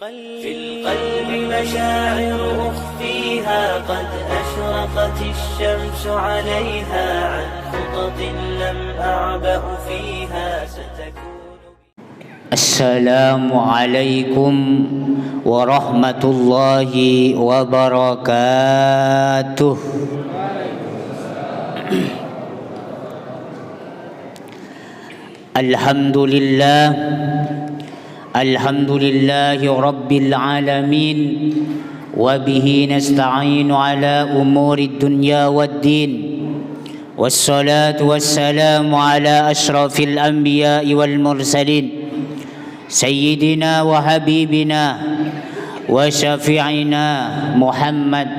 في القلب مشاعر أخفيها قد أشرقت الشمس عليها عن خطط لم أعبأ فيها ستكون. السلام عليكم ورحمة الله وبركاته. Alhamdulillah, alhamdulillahi rabbil alamin, wa bihi nasta'inu ala umuri dunya waddin, wassalatu wassalamu ala ashrafil anbiya'i wal mursalin, sayyidina wa habibina wa syafi'ina Muhammad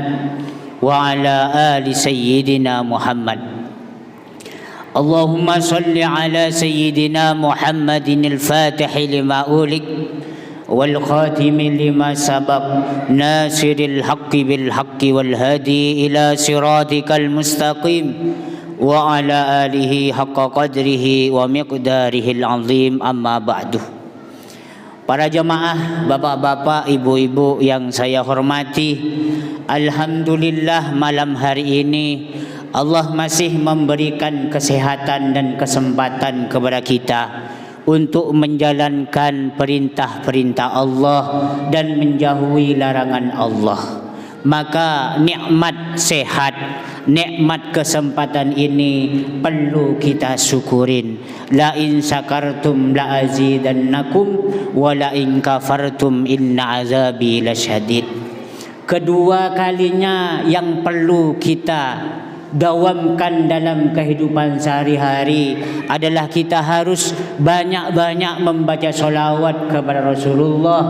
wa ala ali sayyidina Muhammad. Allahumma salli ala sayyidina Muhammadin al-Fatih lima ulik wal khatimi lima sabaq nasiril haqqi bil haqqi wal hadi ila siratikal mustaqim wa ala alihi haqqa qadrihi wa miqdarihil azim, amma ba'du. Para jamaah, bapak-bapak, ibu-ibu yang saya hormati, alhamdulillah malam hari ini Allah masih memberikan kesehatan dan kesempatan kepada kita untuk menjalankan perintah-perintah Allah dan menjauhi larangan Allah. Maka nikmat sehat, nikmat kesempatan ini perlu kita syukurin. La in syakartum la azidannakum wa la in kafartum inna azabi lasyadid. Kedua kalinya yang perlu kita dawamkan dalam kehidupan sehari-hari adalah kita harus banyak-banyak membaca solawat kepada Rasulullah.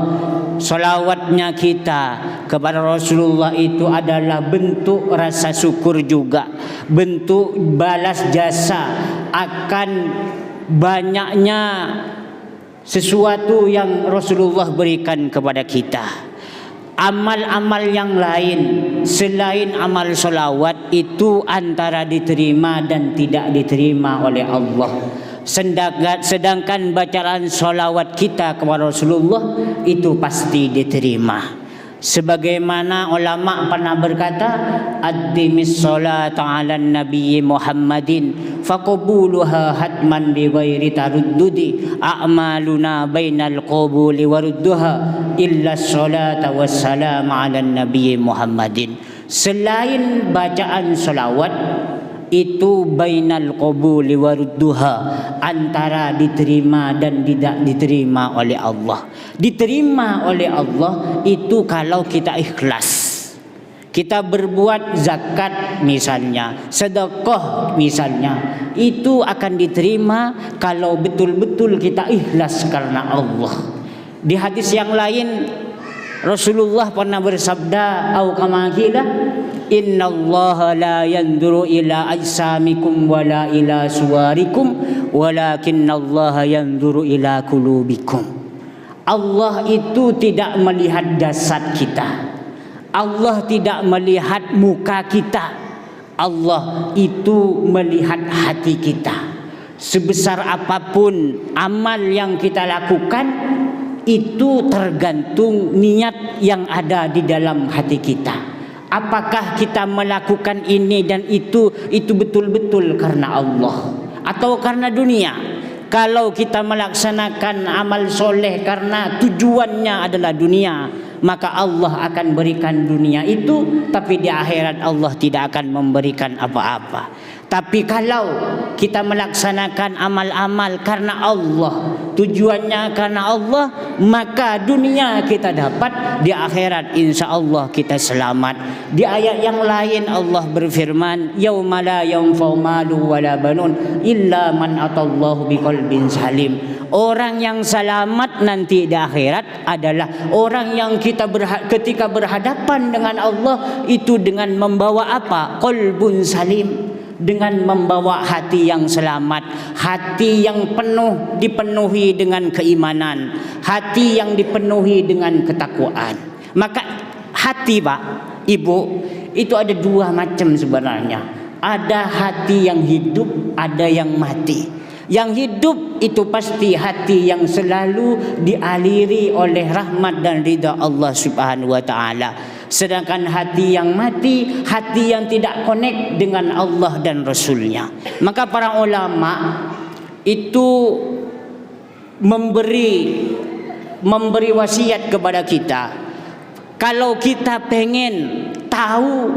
Solawatnya kita kepada Rasulullah itu adalah bentuk rasa syukur juga, bentuk balas jasa akan banyaknya sesuatu yang Rasulullah berikan kepada kita. Amal-amal yang lain selain amal solawat itu antara diterima dan tidak diterima oleh Allah. Sedangkan bacaan solawat kita kepada Rasulullah itu pasti diterima. Sebagaimana ulama pernah berkata, addimis sholata ala nabiyyi Muhammadin faqbuluha hatman bi ghairi taruddudi a'maluna bainal qabuli warudduha illa sholata wassalam ala nabiyyi Muhammadin. Selain bacaan sholawat itu bainal qabuli warudduha, antara diterima dan tidak diterima oleh Allah. Diterima oleh Allah itu kalau kita ikhlas, kita berbuat zakat misalnya, sedekah misalnya, itu akan diterima kalau betul-betul kita ikhlas karena Allah. Di hadis yang lain Rasulullah pernah bersabda, au kama qila, innallaha la yanzuru ila ajsamikum wala ila suwarikum walakinnallaha yanzuru ila qulubikum. Allah itu tidak melihat jasad kita, Allah tidak melihat muka kita, Allah itu melihat hati kita. Sebesar apapun amal yang kita lakukan, itu tergantung niat yang ada di dalam hati kita. Apakah kita melakukan ini dan itu betul-betul karena Allah atau karena dunia? Kalau kita melaksanakan amal soleh karena tujuannya adalah dunia, maka Allah akan berikan dunia itu, tapi di akhirat Allah tidak akan memberikan apa-apa. Tapi kalau kita melaksanakan amal-amal karena Allah, tujuannya karena Allah, maka dunia kita dapat, di akhirat insya Allah kita selamat. Di ayat yang lain Allah berfirman, yauma la yanfa'u malu wala banun illa man atallahu biqalbin salim. Orang yang selamat nanti di akhirat adalah orang yang ketika berhadapan dengan Allah itu dengan membawa apa? Qalbun salim. Dengan membawa hati yang selamat, hati yang dipenuhi dengan keimanan, hati yang dipenuhi dengan ketakwaan. Maka hati, Pak, Ibu, itu ada dua macam sebenarnya. Ada hati yang hidup, ada yang mati. Yang hidup itu pasti hati yang selalu dialiri oleh rahmat dan ridha Allah Subhanahu wa taala. Sedangkan hati yang mati, hati yang tidak connect dengan Allah dan Rasulnya. Maka para ulama itu memberi wasiat kepada kita. Kalau kita pengen tahu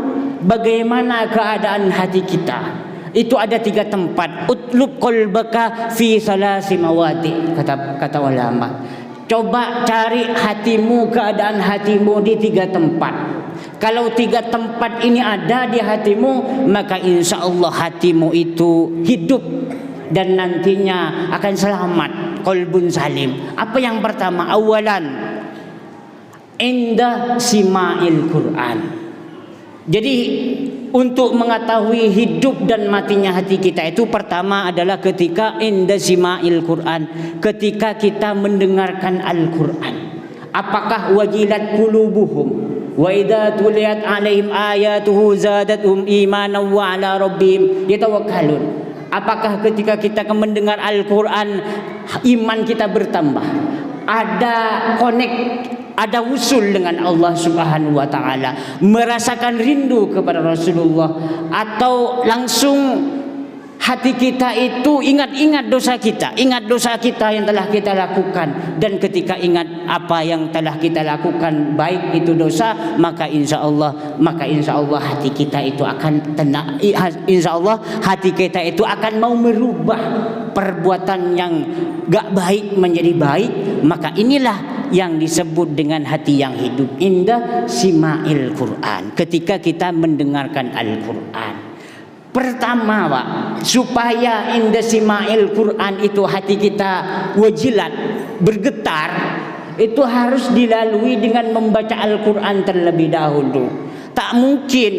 bagaimana keadaan hati kita, itu ada 3 tempat. Utlub qalbaka fi salasi mawadi, kata ulama. Coba cari hatimu, keadaan hatimu di 3 tempat. Kalau 3 tempat ini ada di hatimu, maka insya Allah hatimu itu hidup dan nantinya akan selamat, qalbun salim. Apa yang pertama? Awalan, inda sima'il Quran. Jadi untuk mengetahui hidup dan matinya hati kita itu pertama adalah ketika inda sima'il Quran, ketika kita mendengarkan Al-Quran. Apakah wajilat qulubuhum wa idza tuliyat alaihim ayatuhu zadatuhum imanan wa ala rabbihim yatawakkalun. Apakah ketika kita mendengar Al-Quran iman kita bertambah, ada connect, ada usul dengan Allah Subhanahu wa taala, merasakan rindu kepada Rasulullah, atau langsung hati kita itu ingat dosa kita, ingat dosa kita yang telah kita lakukan, dan ketika ingat apa yang telah kita lakukan baik itu dosa, maka insya Allah hati kita itu akan tenang. Insya Allah hati kita itu akan mau merubah perbuatan yang gak baik menjadi baik. Maka inilah yang disebut dengan hati yang hidup, indah sima'il Quran, ketika kita mendengarkan Al-Quran. Pertama, Pak, supaya indah sima'il Quran itu hati kita wajilat, bergetar, itu harus dilalui dengan membaca Al-Quran terlebih dahulu. Tak mungkin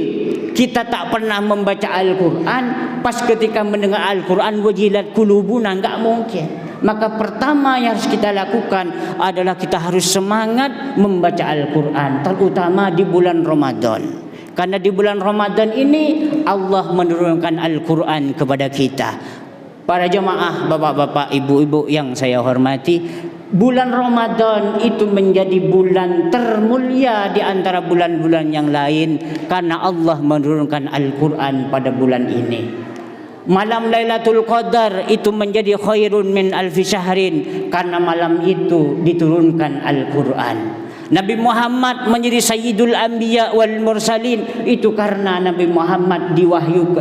kita tak pernah membaca Al-Quran, pas ketika mendengar Al-Quran wajilat kulubuna, enggak mungkin. Maka pertama yang harus kita lakukan adalah kita harus semangat membaca Al-Quran, terutama di bulan Ramadan. Karena di bulan Ramadan ini Allah menurunkan Al-Quran kepada kita. Para jemaah, bapak-bapak, ibu-ibu yang saya hormati, bulan Ramadan itu menjadi bulan termulia di antara bulan-bulan yang lain karena Allah menurunkan Al-Quran pada bulan ini. Malam Lailatul Qadar itu menjadi khairun min alfi syahrin karena malam itu diturunkan Al-Quran. Nabi Muhammad menjadi Sayyidul Anbiya wal Mursalin itu karena Nabi Muhammad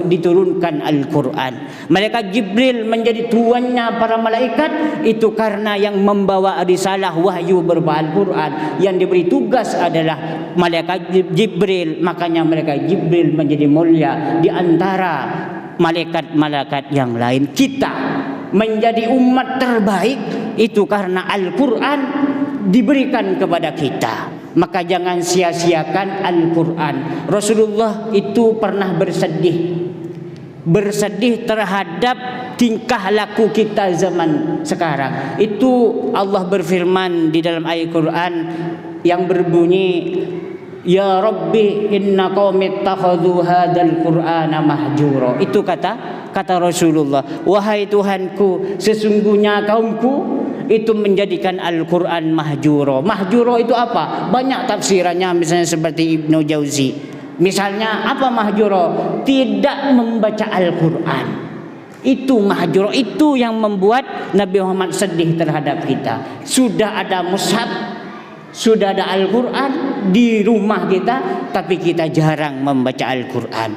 diturunkan Al-Quran. Malaikat Jibril menjadi tuannya para malaikat itu karena yang membawa risalah wahyu berupa Al-Quran, yang diberi tugas adalah malaikat Jibril. Makanya malaikat Jibril menjadi mulia di antara malaikat-malaikat yang lain. Kita menjadi umat terbaik itu karena Al-Quran diberikan kepada kita. Maka jangan sia-siakan Al-Quran. Rasulullah itu pernah bersedih terhadap tingkah laku kita zaman sekarang. Itu Allah berfirman di dalam ayat Quran yang berbunyi, Ya Rabbi inna qaumi ittakhadhu hadzal Qur'ana mahjura. Itu kata Rasulullah, wahai Tuhanku, sesungguhnya kaumku itu menjadikan Al-Quran mahjuro. Mahjuro itu apa? Banyak tafsirannya, misalnya seperti Ibnu Jauzi. Misalnya apa mahjuro? Tidak membaca Al-Quran. Itu mahjuro, itu yang membuat Nabi Muhammad sedih terhadap kita. Sudah ada mushaf, sudah ada Al-Quran di rumah kita, tapi kita jarang membaca Al-Quran.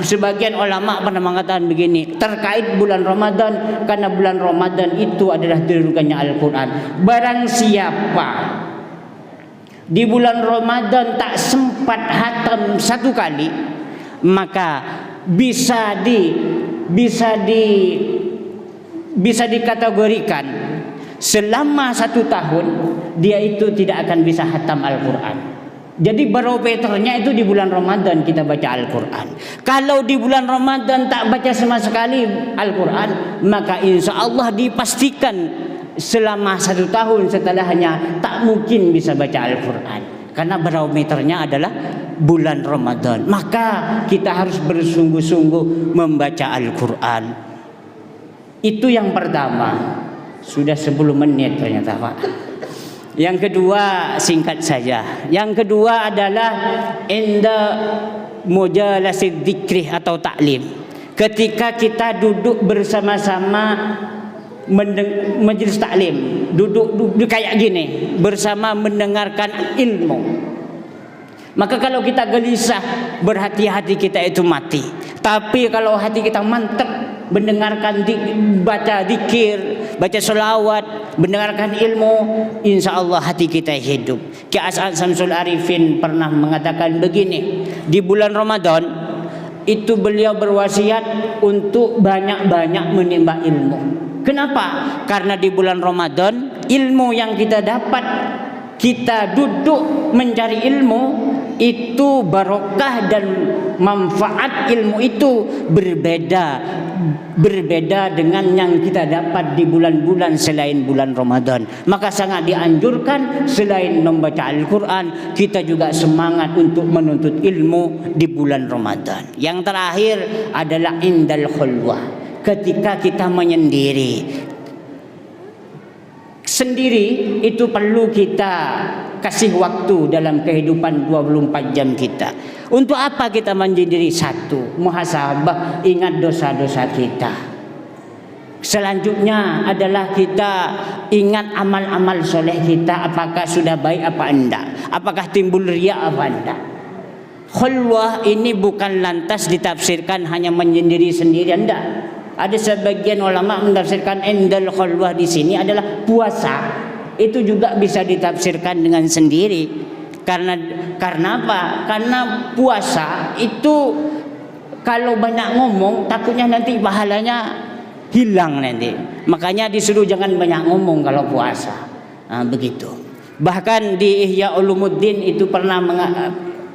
Sebagian ulama pernah mengatakan begini terkait bulan Ramadan, karena bulan Ramadan itu adalah diturunkannya Al-Quran. Barang siapa di bulan Ramadan tak sempat hatam 1 kali, maka bisa dikategorikan selama 1 tahun dia itu tidak akan bisa hatam Al-Quran. Jadi barometernya itu di bulan Ramadan kita baca Al-Quran. Kalau di bulan Ramadan tak baca sama sekali Al-Quran, maka insya Allah dipastikan selama 1 tahun setelahnya tak mungkin bisa baca Al-Quran. Karena barometernya adalah bulan Ramadan. Maka kita harus bersungguh-sungguh membaca Al-Quran. Itu yang pertama. Sudah 10 menit ternyata Pak. Yang kedua singkat saja. Yang kedua adalah inda mujalasid dzikri atau taklim. Ketika kita duduk bersama-sama majelis taklim, duduk kayak gini bersama mendengarkan ilmu. Maka kalau kita gelisah, berhati-hati kita itu mati. Tapi kalau hati kita mantap mendengarkan baca zikir, baca selawat, mendengarkan ilmu, insya Allah hati kita hidup. Ki As'ad Syamsul Arifin pernah mengatakan begini, di bulan Ramadan itu beliau berwasiat untuk banyak-banyak menimba ilmu. Kenapa? Karena di bulan Ramadan ilmu yang kita dapat, kita duduk mencari ilmu, itu barokah dan manfaat ilmu itu berbeda dengan yang kita dapat di bulan-bulan selain bulan Ramadan. Maka sangat dianjurkan selain membaca Al-Quran, kita juga semangat untuk menuntut ilmu di bulan Ramadan. Yang terakhir adalah indal khulwah, ketika kita menyendiri. Sendiri itu perlu kita kasih waktu dalam kehidupan 24 jam kita. Untuk apa kita menyendiri? Satu, muhasabah, ingat dosa-dosa kita. Selanjutnya adalah kita ingat amal-amal soleh kita, apakah sudah baik apa enggak, apakah timbul riya apa enggak. Khulwah ini bukan lantas ditafsirkan hanya menyendiri sendiri, enggak. Ada sebagian ulama menafsirkan indal khulwah di sini adalah puasa. Itu juga bisa ditafsirkan dengan sendiri. Karena apa? Karena puasa itu kalau banyak ngomong takutnya nanti pahalanya hilang nanti. Makanya disuruh jangan banyak ngomong kalau puasa. Nah, begitu. Bahkan di Ihya Ulumuddin itu pernah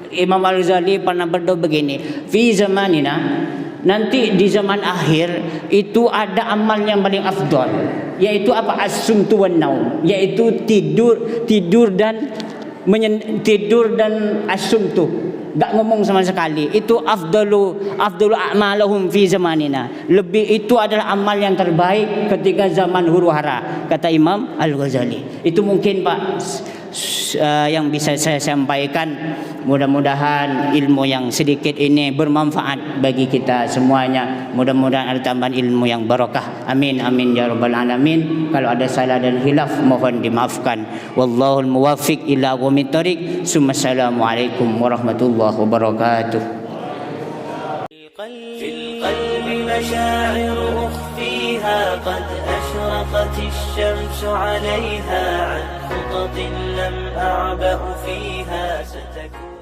Imam Al-Ghazali pernah berdoa begini, fi zamanina, nanti di zaman akhir itu ada amal yang paling afdal, yaitu apa? As-sumtu wan naum, yaitu tidur dan as-sumtu, enggak ngomong sama sekali. Itu afdalu a'malahum fi zamanina. Itu adalah amal yang terbaik ketika zaman huru-hara, kata Imam Al-Ghazali. Itu mungkin Pak yang bisa saya sampaikan. Mudah-mudahan ilmu yang sedikit ini bermanfaat bagi kita semuanya. Mudah-mudahan ada tambahan ilmu yang barokah. Amin amin ya rabbal alamin. Kalau ada salah dan khilaf mohon dimaafkan. Wallahul muwaffiq ila aqwamit thoriq. Assalamualaikum warahmatullahi wabarakatuh. مشاعر أخفيها قد أشرقت الشمس عليها عن خطط لم أعبأ فيها ستكون